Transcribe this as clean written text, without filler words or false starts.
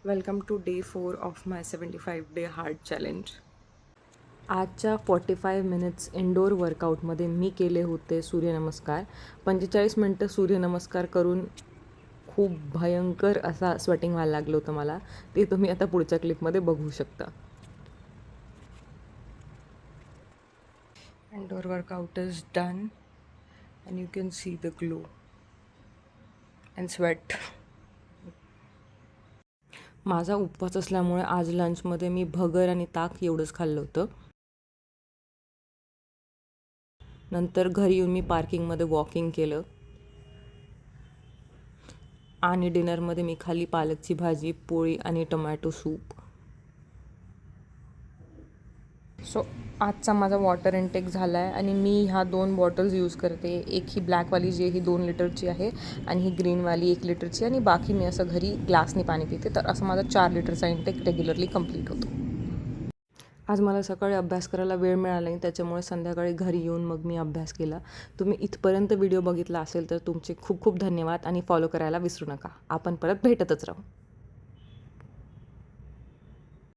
Welcome to day 4 of my 75 day hard challenge. आजच्या 45 minutes indoor वर्कआउटमध्ये मी केले होते सूर्यनमस्कार. 45 मिनटं सूर्यनमस्कार करून खूप भयंकर असा स्वेटिंग व्हायला लागलं होतं मला. ते तुम्ही आता पुढच्या क्लिपमध्ये बघू शकता. Indoor workout is done and you can see the glow and sweat. माझा उपवास असल्यामुळे आज लंचमध्ये मी भगर आणि ताक एवढंच खाल्लं होतं. नंतर घरी येऊन मी पार्किंगमध्ये वॉकिंग केलं आणि डिनरमध्ये मी खाल्ली पालकची भाजी, पोळी आणि टोमॅटो सूप. सो आजचा माझा वॉटर इनटेक झाला आहे आणि मी ह्या 2 बॉटल्स यूज करते. एक ही ब्लॅकवाली जी ही 2 लिटरची आहे आणि ही ग्रीनवाली 1 लिटरची, आणि बाकी मी असं घरी ग्लासनी पाणी पिते. तर असं माझा 4 लिटरचा इनटेक रेग्युलरली कंप्लीट होतो. आज मला सकाळी अभ्यास करायला वेळ मिळाला नाही, त्याच्यामुळे संध्याकाळी घरी येऊन मग मी अभ्यास केला. तुम्ही इथपर्यंत व्हिडिओ बघितला असेल तर तुमचे खूप खूप धन्यवाद आणि फॉलो करायला विसरू नका. आपण परत भेटतच राहू.